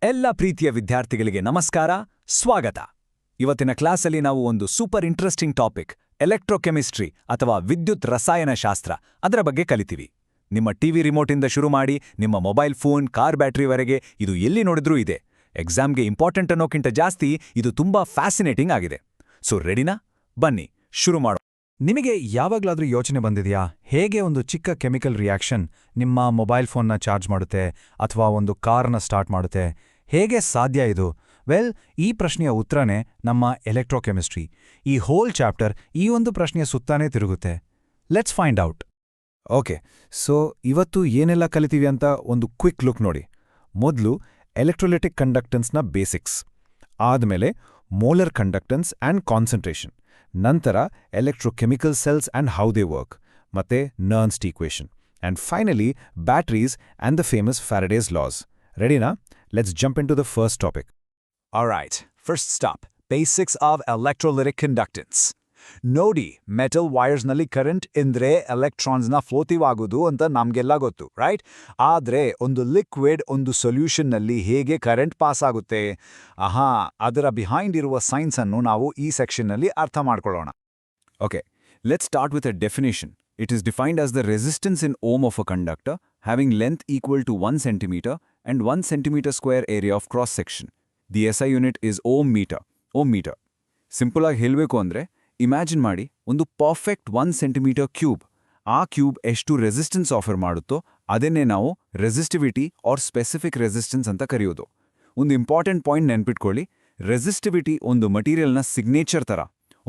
ಎಲ್ಲ ಪ್ರೀತಿಯ ವಿದ್ಯಾರ್ಥಿಗಳಿಗೆ ನಮಸ್ಕಾರ, ಸ್ವಾಗತ. ಇವತ್ತಿನ ಕ್ಲಾಸಲ್ಲಿ ನಾವು ಒಂದು ಸೂಪರ್ ಇಂಟ್ರೆಸ್ಟಿಂಗ್ ಟಾಪಿಕ್ ಎಲೆಕ್ಟ್ರೋಕೆಮಿಸ್ಟ್ರಿ ಅಥವಾ ವಿದ್ಯುತ್ ರಸಾಯನಶಾಸ್ತ್ರ ಅದರ ಬಗ್ಗೆ ಕಲಿತೀವಿ. ನಿಮ್ಮ ಟಿವಿ ರಿಮೋಟಿಂದ ಶುರು ಮಾಡಿ ನಿಮ್ಮ ಮೊಬೈಲ್ ಫೋನ್, ಕಾರ್ ಬ್ಯಾಟರಿವರೆಗೆ ಇದು ಎಲ್ಲಿ ನೋಡಿದ್ರೂ ಇದೆ. ಎಕ್ಸಾಮ್ಗೆ ಇಂಪಾರ್ಟೆಂಟ್ ಅನ್ನೋಕ್ಕಿಂತ ಜಾಸ್ತಿ ಇದು ತುಂಬಾ ಫ್ಯಾಸಿನೇಟಿಂಗ್ ಆಗಿದೆ. ಸೊ ರೆಡಿನಾ? ಬನ್ನಿ ಶುರು ಮಾಡೋಣ. ನಿಮಗೆ ಯಾವಾಗಲಾದ್ರೂ ಯೋಚನೆ ಬಂದಿದೆಯಾ, ಹೇಗೆ ಒಂದು ಚಿಕ್ಕ ಕೆಮಿಕಲ್ ರಿಯಾಕ್ಷನ್ ನಿಮ್ಮ ಮೊಬೈಲ್ ಫೋನ್ನ ಚಾರ್ಜ್ ಮಾಡುತ್ತೆ ಅಥವಾ ಒಂದು ಕಾರ್ನ ಸ್ಟಾರ್ಟ್ ಮಾಡುತ್ತೆ? ಹೇಗೆ ಸಾಧ್ಯ ಇದು? ವೆಲ್, ಈ ಪ್ರಶ್ನೆಯ ಉತ್ತರನೇ ನಮ್ಮ ಎಲೆಕ್ಟ್ರೋಕೆಮಿಸ್ಟ್ರಿ. ಈ ಹೋಲ್ ಚಾಪ್ಟರ್ ಈ ಒಂದು ಪ್ರಶ್ನೆಯ ಸುತ್ತಾನೇ ತಿರುಗುತ್ತೆ. Let's find out. Okay, so ಇವತ್ತು ಏನೆಲ್ಲ ಕಲಿತೀವಿ ಅಂತ ಒಂದು ಕ್ವಿಕ್ ಲುಕ್ ನೋಡಿ. ಮೊದಲು ಎಲೆಕ್ಟ್ರೋಲಿಟಿಕ್ ಕಂಡಕ್ಟೆನ್ಸ್ನ ಬೇಸಿಕ್ಸ್, ಆದಮೇಲೆ ಮೋಲರ್ ಕಂಡಕ್ಟೆನ್ಸ್ ಆ್ಯಂಡ್ ಕಾನ್ಸಂಟ್ರೇಷನ್, ನಂತರ electrochemical cells and how they work, ಮತ್ತೆ Nernst equation, and finally batteries and the famous Faraday's laws. ರೆಡಿನಾ? Let's jump into the first topic. Alright, first stop, basics of electrolytic conductance. ನೋಡಿ, metal ವೈರ್ಸ್ನಲ್ಲಿ current ಎಂದ್ರೆ ಎಲೆಕ್ಟ್ರಾನ್ಸ್ನ ಫ್ಲೋಟಿವ್ ಆಗೋದು ಅಂತ ನಮಗೆಲ್ಲ ಗೊತ್ತು, ರೈಟ್? ಆದರೆ ಒಂದು ಲಿಕ್ವಿಡ್ ಒಂದು ಸೊಲ್ಯೂಷನ್ನಲ್ಲಿ ಹೇಗೆ ಕರೆಂಟ್ ಪಾಸ್ ಆಗುತ್ತೆ, ಅದರ ಬಿಹೈಂಡ್ ಇರುವ ಸೈನ್ಸ್ ಅನ್ನು ನಾವು ಈ ಸೆಕ್ಷನ್ನಲ್ಲಿ ಅರ್ಥ ಮಾಡ್ಕೊಳ್ಳೋಣ. Okay, let's start with a definition. It is defined as the resistance in ohm of a conductor having length equal to 1 centimeter and 1 centimeter square area of cross section. The SI unit is ohm meter. Ohm meter. Simple ಆಗಿ ಹೇಳಬೇಕು ಅಂದ್ರೆ, imagine ಮಾಡಿ ಒಂದು perfect 1 centimetre cube. ಆ cube ಎಷ್ಟು resistance offer ಮಾಡುತ್ತೋ ಅದನ್ನೇ ನಾವು resistivity R specific resistance ಅಂತ ಕರೆಯೋದು. ಒಂದು ಇಂಪಾರ್ಟೆಂಟ್ ಪಾಯಿಂಟ್ ನೆನ್ಪಿಟ್ಕೊಳ್ಳಿ, ರೆಸಿಸ್ಟಿವಿಟಿ ಒಂದು ಮಟೀರಿಯಲ್ನ ಸಿಗ್ನೇಚರ್ ಥರ.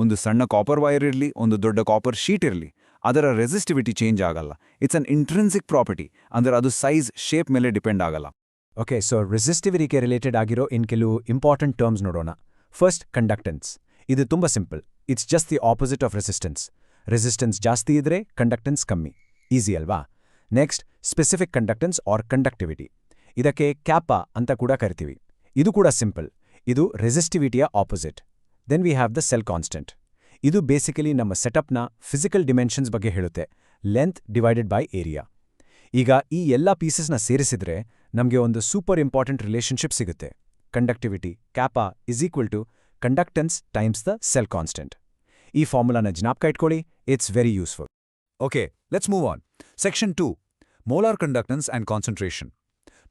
ಒಂದು ಸಣ್ಣ ಕಾಪರ್ ವೈರ್ ಇರಲಿ, ಒಂದು ದೊಡ್ಡ ಕಾಪರ್ ಶೀಟ್ ಇರಲಿ, ಅದರ ರೆಸಿಸ್ಟಿವಿಟಿ ಚೇಂಜ್ ಆಗಲ್ಲ. ಇಟ್ಸ್ ಅನ್ ಇಂಟ್ರೆನ್ಸಿಕ್ ಪ್ರಾಪರ್ಟಿ, ಅಂದರೆ ಅದು ಸೈಜ್, ಶೇಪ್ ಮೇಲೆ ಡಿಪೆಂಡ್ ಆಗಲ್ಲ. ಓಕೆ, ಸೊ ರೆಸಿಸ್ಟಿವಿಟಿಗೆ ರಿಲೇಟೆಡ್ ಆಗಿರೋ ಕೆಲವು ಇಂಪಾರ್ಟೆಂಟ್ ಟರ್ಮ್ಸ್ ನೋಡೋಣ. First, conductance. ಇದು ತುಂಬ simple. It's just the opposite of resistance. Resistance ಜಾಸ್ತಿ ಇದ್ರೆ ಕಂಡಕ್ಟೆನ್ಸ್ ಕಮ್ಮಿ. ಈಸಿ ಅಲ್ವಾ? Next, specific conductance or conductivity. ಇದಕ್ಕೆ ಕ್ಯಾಪಾ ಅಂತ ಕೂಡ ಕರಿತೀವಿ. ಇದು ಕೂಡ ಸಿಂಪಲ್. ಇದು ರೆಸಿಸ್ಟಿವಿಟಿಯ opposite. Then we have the cell constant. ಇದು ಬೇಸಿಕಲಿ ನಮ್ಮ ಸೆಟಪ್ನ ಫಿಸಿಕಲ್ ಡಿಮೆನ್ಷನ್ಸ್ ಬಗ್ಗೆ ಹೇಳುತ್ತೆ. Length divided by area. ಈಗ ಈ ಎಲ್ಲ ಪೀಸಸ್ನ ಸೇರಿಸಿದ್ರೆ ನಮಗೆ ಒಂದು ಸೂಪರ್ ಇಂಪಾರ್ಟೆಂಟ್ ರಿಲೇಷನ್ಶಿಪ್ ಸಿಗುತ್ತೆ. Conductivity kappa is equal to conductance times the cell constant. ಈ ಫಾರ್ಮುಲಾನ ಜ್ಞಾಪಕ ಇಟ್ಕೊಳ್ಳಿ. It's very useful. Okay, let's move on. Section 2, molar conductance and concentration.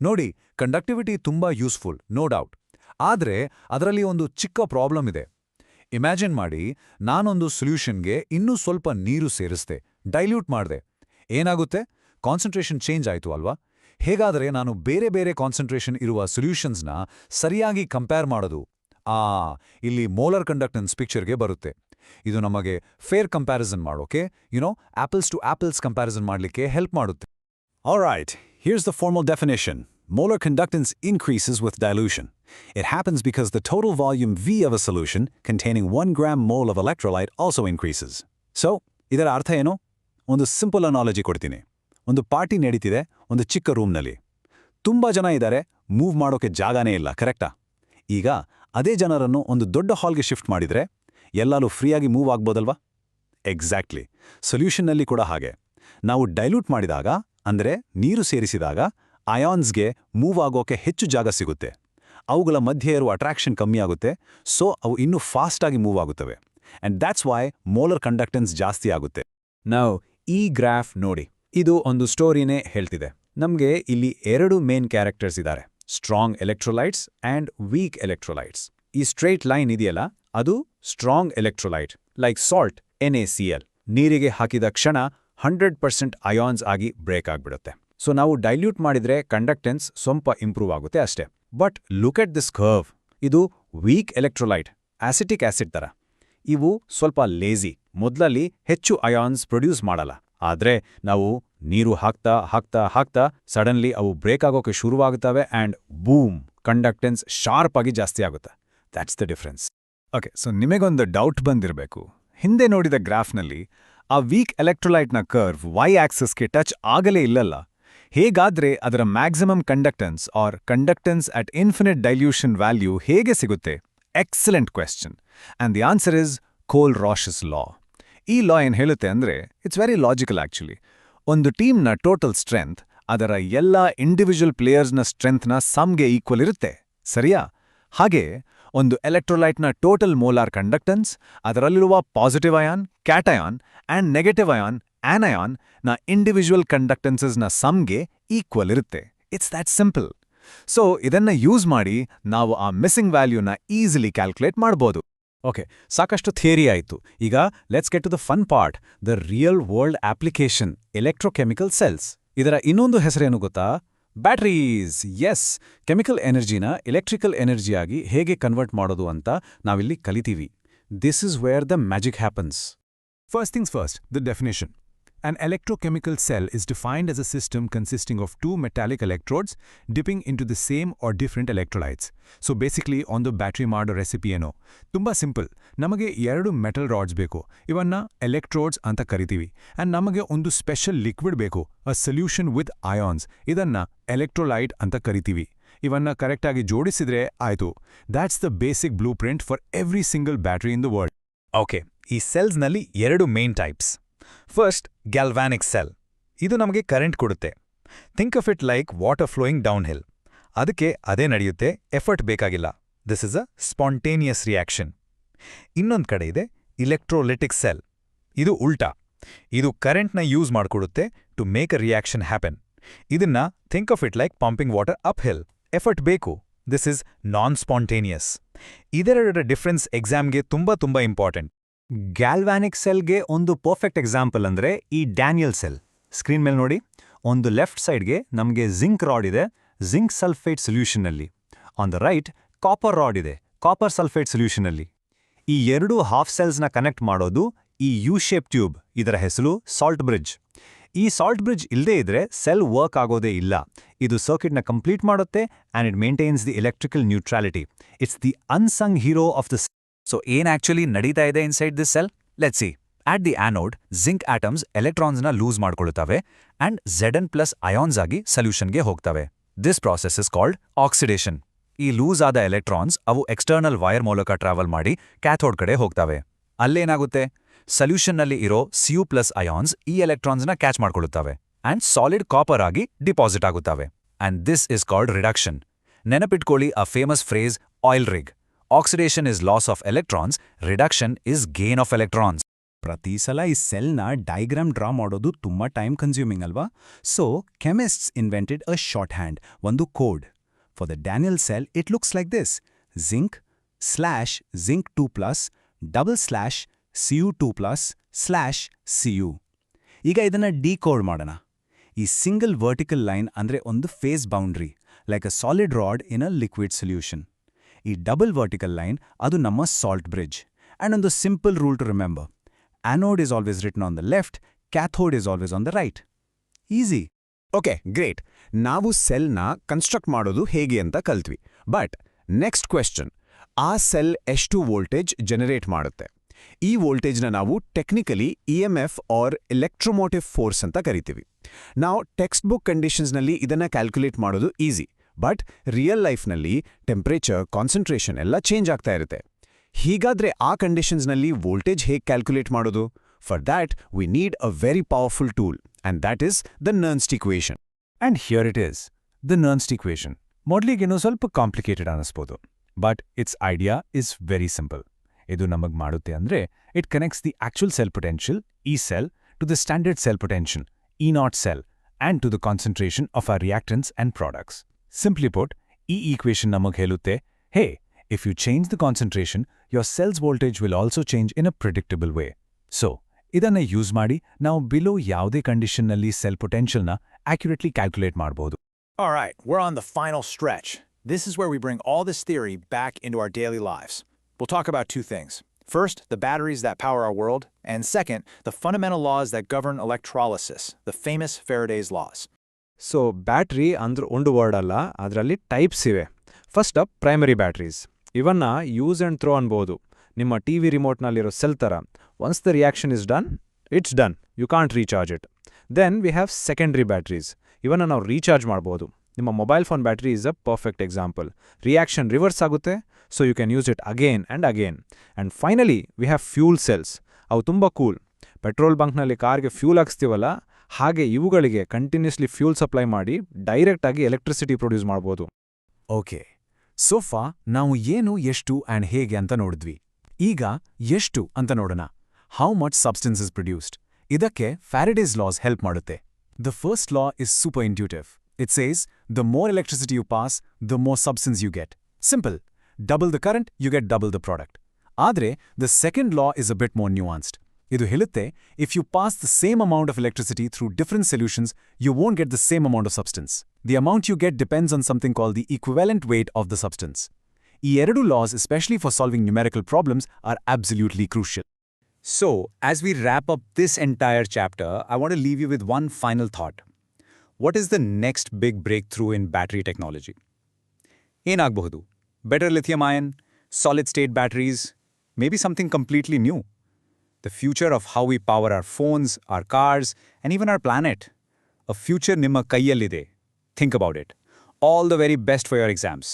ನೋಡಿ, ಕಂಡಕ್ಟಿವಿಟಿ ತುಂಬಾ ಯೂಸ್ಫುಲ್, ನೋ ಡೌಟ್. ಆದರೆ ಅದರಲ್ಲಿ ಒಂದು ಚಿಕ್ಕ ಪ್ರಾಬ್ಲಮ್ ಇದೆ. ಇಮ್ಯಾಜಿನ್ ಮಾಡಿ, ನಾನೊಂದು ಸೊಲ್ಯೂಷನ್ಗೆ ಇನ್ನೂ ಸ್ವಲ್ಪ ನೀರು ಸೇರಿಸ್ದೆ, ಡೈಲ್ಯೂಟ್ ಮಾಡಿದೆ. ಏನಾಗುತ್ತೆ? ಕಾನ್ಸಂಟ್ರೇಷನ್ ಚೇಂಜ್ ಆಯಿತು ಅಲ್ವಾ? ಹೇಗಾದರೆ ನಾನು ಬೇರೆ ಬೇರೆ ಕಾನ್ಸಂಟ್ರೇಷನ್ ಇರುವ ಸೊಲ್ಯೂಷನ್ಸ್ನ ಸರಿಯಾಗಿ ಕಂಪೇರ್ ಮಾಡೋದು? ಇಲ್ಲಿ ಮೋಲಾರ್ ಕಂಡಕ್ಟೆನ್ಸ್ ಪಿಕ್ಚರ್ಗೆ ಬರುತ್ತೆ. ಇದು ನಮಗೆ ಫೇರ್ ಕಂಪ್ಯಾರಿಸನ್ ಮಾಡೋಕೆ, ಆಪಲ್ಸ್ ಟು ಆಪಲ್ಸ್ ಕಂಪ್ಯಾರಿಸನ್ ಮಾಡಲಿಕ್ಕೆ ಹೆಲ್ಪ್ ಮಾಡುತ್ತೆ. Alright, here's the formal definition. Molar conductance increases with dilution. It happens because the total volume V of a solution containing 1 gram mole of electrolyte also increases. So, ಇದರ ಅರ್ಥ ಏನು? ಒಂದು simple analogy ಕೊಡ್ತೀನಿ. ಒಂದು party ನಡೀತಿದೆ ಒಂದು ಚಿಕ್ಕ ರೂಮ್ನಲ್ಲಿ. ತುಂಬ ಜನ ಇದ್ದಾರೆ, ಮೂವ್ ಮಾಡೋಕೆ ಜಾಗನೇ ಇಲ್ಲ, ಕರೆಕ್ಟಾ? ಈಗ ಅದೇ ಜನರನ್ನು ಒಂದು ದೊಡ್ಡ ಹಾಲ್ಗೆ ಶಿಫ್ಟ್ ಮಾಡಿದರೆ ಎಲ್ಲರೂ ಫ್ರೀಯಾಗಿ ಮೂವ್ ಆಗ್ಬೋದಲ್ವಾ? ಎಕ್ಸಾಕ್ಟ್ಲಿ. ಸೊಲ್ಯೂಷನ್ನಲ್ಲಿ ಕೂಡ ಹಾಗೆ. ನಾವು ಡೈಲ್ಯೂಟ್ ಮಾಡಿದಾಗ, ಅಂದರೆ ನೀರು ಸೇರಿಸಿದಾಗ, ಅಯಾನ್ಸ್ಗೆ ಮೂವ್ ಆಗೋಕೆ ಹೆಚ್ಚು ಜಾಗ ಸಿಗುತ್ತೆ. ಅವುಗಳ ಮಧ್ಯೆ ಇರುವ ಅಟ್ರಾಕ್ಷನ್ ಕಮ್ಮಿ ಆಗುತ್ತೆ, ಸೊ ಅವು ಇನ್ನೂ ಫಾಸ್ಟಾಗಿ ಮೂವ್ ಆಗುತ್ತವೆ. And that's why molar conductance ಜಾಸ್ತಿ ಆಗುತ್ತೆ. ನಾವು ಈ ಗ್ರಾಫ್ ನೋಡಿ, ಇದು ಒಂದು ಸ್ಟೋರಿನೇ ಹೇಳ್ತಿದೆ. ನಮಗೆ ಇಲ್ಲಿ 2 ಮೇನ್ ಕ್ಯಾರೆಕ್ಟರ್ಸ್ ಇದ್ದಾರೆ, strong electrolytes and weak electrolytes. ಈ ಸ್ಟ್ರೈಟ್ ಲೈನ್ ಇದೆಯಲ್ಲ, ಅದು strong electrolyte, like salt, NaCl. ನೀರಿಗೆ ಹಾಕಿದ ಕ್ಷಣ 100% ಅಯಾನ್ಸ್ ಆಗಿ ಬ್ರೇಕ್ ಆಗ್ಬಿಡುತ್ತೆ. ಸೊ ನಾವು ಡೈಲ್ಯೂಟ್ ಮಾಡಿದ್ರೆ ಕಂಡಕ್ಟೆನ್ಸ್ ಸ್ವಲ್ಪ ಇಂಪ್ರೂವ್ ಆಗುತ್ತೆ ಅಷ್ಟೇ. But look at this curve. ಇದು ವೀಕ್ ಎಲೆಕ್ಟ್ರೋಲೈಟ್, ಆಸಿಟಿಕ್ ಆಸಿಡ್ ಥರ. ಇವು ಸ್ವಲ್ಪ ಲೇಜಿ, ಮೊದಲಲ್ಲಿ ಹೆಚ್ಚು ಅಯಾನ್ಸ್ ಪ್ರೊಡ್ಯೂಸ್ ಮಾಡಲ್ಲ. ಆದರೆ ನಾವು ನೀರು ಹಾಕ್ತಾ ಹಾಕ್ತಾ ಹಾಕ್ತಾ ಸಡನ್ಲಿ ಅವು ಬ್ರೇಕ್ ಆಗೋಕೆ ಶುರುವಾಗುತ್ತವೆ ಆ್ಯಂಡ್ ಬೂಮ್, ಕಂಡಕ್ಟೆನ್ಸ್ ಶಾರ್ಪ್ ಆಗಿ ಜಾಸ್ತಿ ಆಗುತ್ತೆ. That's the difference. Okay, so ನಿಮಗೊಂದು ಡೌಟ್ ಬಂದಿರಬೇಕು. ಹಿಂದೆ ನೋಡಿದ ಗ್ರಾಫ್ನಲ್ಲಿ ಆ ವೀಕ್ ಎಲೆಕ್ಟ್ರೋಲೈಟ್ನ ಕರ್ವ್ ವೈ ಆಕ್ಸಿಸ್ಗೆ ಟಚ್ ಆಗಲೇ ಇಲ್ಲಲ್ಲ. ಹೇಗಾದ್ರೆ ಅದರ maximum conductance or conductance at infinite dilution value ಹೇಗೆ ಸಿಗುತ್ತೆ? Excellent question. And the answer is Kohlrausch's law. ಈ ಲಾ ಏನು ಹೇಳುತ್ತೆ ಅಂದರೆ, ಇಟ್ಸ್ ವೆರಿ ಲಾಜಿಕಲ್ ಆ್ಯಕ್ಚುಲಿ. ಒಂದು ಟೀಮ್ನ ಟೋಟಲ್ ಸ್ಟ್ರೆಂತ್ ಅದರ ಎಲ್ಲ ಇಂಡಿವಿಜುವಲ್ ಪ್ಲೇಯರ್ಸ್ನ ಸ್ಟ್ರೆಂತ್ನ ಸಮ್ಗೆ ಈಕ್ವಲ್ ಇರುತ್ತೆ. ಸರಿಯಾ? ಹಾಗೆ ಒಂದು ಎಲೆಕ್ಟ್ರೋಲೈಟ್ನ ಟೋಟಲ್ ಮೋಲಾರ್ ಕಂಡಕ್ಟನ್ಸ್, ಅದರಲ್ಲಿರುವ positive ion, cation and negative ion, anion ನ ಇಂಡಿವಿಜುವಲ್ ಕಂಡಕ್ಟೆನ್ಸಸ್ನ ಸಮ್ಗೆ ಈಕ್ವಲ್ ಇರುತ್ತೆ. It's that simple. ಸೊ ಇದನ್ನ ಯೂಸ್ ಮಾಡಿ ನಾವು ಆ ಮಿಸ್ಸಿಂಗ್ ವ್ಯಾಲ್ಯೂನ ಈಸಿಲಿ ಕ್ಯಾಲ್ಕುಲೇಟ್ ಮಾಡ್ಬೋದು. ಓಕೆ, ಸಾಕಷ್ಟು ಥಿಯರಿ ಆಯಿತು. ಈಗ let's get to the fun part, the real world application, electrochemical cells. ಇದರ ಇನ್ನೊಂದು ಹೆಸರೇನು ಗೊತ್ತಾ? ಬ್ಯಾಟರೀಸ್. ಎಸ್, ಕೆಮಿಕಲ್ ಎನರ್ಜಿನ ಎಲೆಕ್ಟ್ರಿಕಲ್ ಎನರ್ಜಿಯಾಗಿ ಹೇಗೆ ಕನ್ವರ್ಟ್ ಮಾಡೋದು ಅಂತ ನಾವಿಲ್ಲಿ ಕಲಿತೀವಿ. This is where the magic happens. First things first, the definition. An electrochemical cell is defined as a system consisting of two metallic electrodes dipping into the same or different electrolytes. So basically, on the battery ಮಾಡೋ recipe ಏನೋ ತುಂಬಾ simple. ನಮಗೆ ಎರಡು metal rods ಬೇಕು, ಇವನ್ನ electrodes ಅಂತ ಕರಿತೀವಿ. And ನಮಗೆ ಒಂದು ಸ್ಪೆಷಲ್ ಲಿಕ್ವಿಡ್ ಬೇಕು, ಅ ಸೊಲ್ಯೂಷನ್ ವಿತ್ ಅಯಾನ್ಸ್, ಇದನ್ನ ಎಲೆಕ್ಟ್ರೋಲೈಟ್ ಅಂತ ಕರಿತೀವಿ. ಇವನ್ನ ಕರೆಕ್ಟಾಗಿ ಜೋಡಿಸಿದ್ರೆ ಆಯ್ತು. That's the basic blueprint for every single battery in the world. Okay, ಈ ಸೆಲ್ಸ್ನಲ್ಲಿ ಎರಡು main types. First, galvanic cell. ಇದು ನಮಗೆ ಕರೆಂಟ್ ಕೊಡುತ್ತೆ. Think of it like water flowing downhill. ಅದಕ್ಕೆ ಅದೇ ನಡೆಯುತ್ತೆ, ಎಫರ್ಟ್ ಬೇಕಾಗಿಲ್ಲ. This is a spontaneous reaction. ಇನ್ನೊಂದು ಕಡೆ ಇದೆ ಇಲೆಕ್ಟ್ರೋಲಿಟಿಕ್ ಸೆಲ್. ಇದು ಉಲ್ಟಾ. ಇದು ಕರೆಂಟ್ನ ಯೂಸ್ ಮಾಡಿಕೊಡುತ್ತೆ to make a reaction happen. ಇದನ್ನ think of it like pumping water uphill. Effort ಬೇಕು. This is non spontaneous. ಇದೆರಡರ ಡಿಫ್ರೆನ್ಸ್ ಎಕ್ಸಾಮ್ಗೆ ತುಂಬಾ ಇಂಪಾರ್ಟೆಂಟ್. ಗ್ಯಾಲ್ವಾನಿಕ್ ಸೆಲ್ಗೆ ಒಂದು ಪರ್ಫೆಕ್ಟ್ ಎಕ್ಸಾಂಪಲ್ ಅಂದರೆ ಈ ಡ್ಯಾನಿಯಲ್ ಸೆಲ್. ಸ್ಕ್ರೀನ್ ಮೇಲೆ ನೋಡಿ, ಒಂದು ಲೆಫ್ಟ್ ಸೈಡ್ಗೆ ನಮಗೆ ಜಿಂಕ್ ರಾಡ್ ಇದೆ, ಜಿಂಕ್ ಸಲ್ಫೇಟ್ ಸೊಲ್ಯೂಷನ್ನಲ್ಲಿ. On the right copper rod ಇದೆ, ಕಾಪರ್ ಸಲ್ಫೇಟ್ ಸೊಲ್ಯೂಷನ್ನಲ್ಲಿ. ಈ ಎರಡೂ ಹಾಫ್ ಸೆಲ್ಸ್ನ ಕನೆಕ್ಟ್ ಮಾಡೋದು ಈ ಯು ಶೇಪ್ ಟ್ಯೂಬ್, ಇದರ ಹೆಸರು ಸಾಲ್ಟ್ ಬ್ರಿಡ್ಜ್. ಈ ಸಾಲ್ಟ್ ಬ್ರಿಡ್ಜ್ ಇಲ್ಲದೇ ಇದ್ರೆ ಸೆಲ್ ವರ್ಕ್ ಆಗೋದೇ ಇಲ್ಲ. ಇದು ಸರ್ಕ್ಯೂಟ್ನ ಕಂಪ್ಲೀಟ್ ಮಾಡುತ್ತೆ and it maintains the electrical neutrality. It's the unsung hero of the. So ಏನ್ ಆಕ್ಚುಲಿ ನಡೀತಾ ಇದೆ inside this cell? Let's see. At the anode, zinc atoms ಎಲೆಕ್ಟ್ರಾನ್ಸ್ನ ಲೂಸ್ ಮಾಡ್ಕೊಳ್ಳುತ್ತವೆ ಆ್ಯಂಡ್ Zn+ ಅಯಾನ್ಸ್ ಆಗಿ ಸೊಲ್ಯೂಷನ್ಗೆ ಹೋಗ್ತವೆ. This process is called oxidation. ಈ lose ಆದ ಎಲೆಕ್ಟ್ರಾನ್ಸ್ ಅವು ಎಕ್ಸ್ಟರ್ನಲ್ ವೈರ್ ಮೂಲಕ ಟ್ರಾವೆಲ್ ಮಾಡಿ ಕ್ಯಾಥೋಡ್ ಕಡೆ ಹೋಗ್ತವೆ. ಅಲ್ಲೇನಾಗುತ್ತೆ? ಸೊಲ್ಯೂಷನ್ನಲ್ಲಿ ಇರೋ Cu+ ಅಯಾನ್ಸ್ ಈ ಎಲೆಕ್ಟ್ರಾನ್ಸ್ನ ಕ್ಯಾಚ್ ಮಾಡ್ಕೊಳ್ಳುತ್ತವೆ ಆ್ಯಂಡ್ ಸಾಲಿಡ್ ಕಾಪರ್ ಆಗಿ ಡಿಪಾಸಿಟ್ ಆಗುತ್ತವೆ. And this is called reduction. ನೆನಪಿಟ್ಕೊಳ್ಳಿ ಆ famous phrase oil rig. Oxidation is loss of electrons, reduction is gain of electrons. ಪ್ರತಿ ಸಲ ಈ ಸೆಲ್ನ ಡೈಗ್ರಾಮ್ ಡ್ರಾ ಮಾಡೋದು ತುಂಬ ಟೈಮ್ ಕನ್ಸ್ಯೂಮಿಂಗ್ ಅಲ್ವಾ? So chemists invented a shorthand, ಒಂದು code. For the Daniell cell it looks like this: zinc/zinc2+/Cu2+/Cu. ಈಗ ಇದನ್ನ ಡಿಕೋಡ್ ಮಾಡೋಣ. ಈ ಸಿಂಗಲ್ ವರ್ಟಿಕಲ್ ಲೈನ್ ಅಂದ್ರೆ ಒಂದು phase boundary, like a solid rod in a liquid solution. ಈ double vertical line ಅದು ನಮ್ಮ ಸಾಲ್ಟ್ ಬ್ರಿಡ್ಜ್. ಆ್ಯಂಡ್ ಒಂದು simple rule to remember: anode is always written on the left, cathode is always on the right. Easy. Okay, great. ನಾವು ಸೆಲ್ನ construct ಮಾಡೋದು ಹೇಗೆ ಅಂತ ಕಲ್ತ್ವಿ. ಬಟ್ ನೆಕ್ಸ್ಟ್ ಕ್ವೆಶ್ಚನ್, ಆ ಸೆಲ್ ಎಷ್ಟು ವೋಲ್ಟೇಜ್ ಜನರೇಟ್ ಮಾಡುತ್ತೆ? ಈ ವೋಲ್ಟೇಜ್ನ ನಾವು technically EMF or electromotive force ಅಂತ ಕರಿತೀವಿ. ನಾವು ಟೆಕ್ಸ್ಟ್ ಬುಕ್ ಕಂಡೀಷನ್ಸ್ನಲ್ಲಿ ಇದನ್ನ ಕ್ಯಾಲ್ಕುಲೇಟ್ ಮಾಡೋದು ಈಸಿ. ಬಟ್ ರಿಯಲ್ ಲೈಫ್ನಲ್ಲಿ ಟೆಂಪ್ರೇಚರ್, ಕಾನ್ಸಂಟ್ರೇಷನ್ ಎಲ್ಲ ಚೇಂಜ್ ಆಗ್ತಾ ಇರುತ್ತೆ. ಹೀಗಾದ್ರೆ ಆ ಕಂಡೀಷನ್ಸ್ನಲ್ಲಿ ವೋಲ್ಟೇಜ್ ಹೇಗೆ ಕ್ಯಾಲ್ಕುಲೇಟ್ ಮಾಡೋದು? For that we need a very powerful tool, and that is the Nernst equation. And here it is, the Nernst equation. ಮೊದಲಿಗೇನೋ ಸ್ವಲ್ಪ ಕಾಂಪ್ಲಿಕೇಟೆಡ್ ಅನ್ನಿಸ್ಬೋದು, but its idea is very simple. ಇದು ನಮಗೆ ಮಾಡುತ್ತೆ ಅಂದರೆ it connects the actual cell potential, E cell, to the standard cell potential, E0 cell, and to the concentration of our reactants and products. Simply put, ಈ equation ನಮಗೆ ಹೇಳುತ್ತೆ, hey, if you change the concentration, your cell's voltage will also change in a predictable way. So, ಇದನ್ನ use ಮಾಡಿ ನಾವು below ಯಾವುದೇ ಕಂಡೀಷನ್ನಲ್ಲಿ cell ಪೊಟೆನ್ಷಿಯಲ್ನ accurately calculate ಮಾಡಬಹುದು. Alright, we're on the final stretch. This is where we bring all this theory back into our daily lives. We'll talk about two things. First, the batteries that power our world, and second, the fundamental laws that govern electrolysis, the famous Faraday's laws. So battery ಅಂದ್ರೆ ಒಂದು word ಅಲ್ಲ, ಅದರಲ್ಲಿ types ಇವೆ. First up primary batteries. ಇವನ್ನ use and throw ಅನ್ಬೋದು. ನಿಮ್ಮ TV ರಿಮೋಟ್ನಲ್ಲಿರೋ cell ಥರ. Once the reaction is done, it's done. You can't recharge it. Then we have secondary batteries. ಇವನ್ನ ನಾವು ರೀಚಾರ್ಜ್ ಮಾಡ್ಬೋದು. ನಿಮ್ಮ mobile phone battery is a perfect example. Reaction reverse ಆಗುತ್ತೆ, so you can use it again and again. And finally we have fuel cells. ಅವು ತುಂಬ cool. Petrol ಬಂಕ್ನಲ್ಲಿ ಕಾರ್ಗೆ fuel ಹಾಕ್ಸ್ತೀವಲ್ಲ, ಹಾಗೆ ಇವುಗಳಿಗೆ continuously fuel supply ಮಾಡಿ ಡೈರೆಕ್ಟಾಗಿ ಎಲೆಕ್ಟ್ರಿಸಿಟಿ ಪ್ರೊಡ್ಯೂಸ್ ಮಾಡ್ಬೋದು. Okay, sofa ನಾವು ಏನು ಎಷ್ಟು ಆ್ಯಂಡ್ ಹೇಗೆ ಅಂತ ನೋಡಿದ್ವಿ. ಈಗ ಎಷ್ಟು ಅಂತ ನೋಡೋಣ. How much substance is produced. ಇದಕ್ಕೆ ಫ್ಯಾರಡೇಸ್ ಲಾಸ್ ಹೆಲ್ಪ್ ಮಾಡುತ್ತೆ. The first law is super intuitive. It says the more electricity you pass, the more substance you get. Simple. Double the current, you get double the product. ಆದರೆ the second law is a bit more nuanced. ಇದು ಹೇಳುತ್ತೆ, if you pass the same amount of electricity through different solutions, you won't get the same amount of substance. The amount you get depends on something called the equivalent weight of the substance. ಈ ಎರಡು laws, especially for solving numerical problems, are absolutely crucial. So, as we wrap up this entire chapter, I want to leave you with one final thought. What is the next big breakthrough in battery technology? ಏನಾಗಬಹುದು? Better lithium-ion, solid-state batteries, maybe something completely new. The future of how we power our phones, our cars, and even our planet. A future ನಿಮ್ಮ ಕೈಯಲ್ಲಿದೆ. Think about it. All the very best for your exams.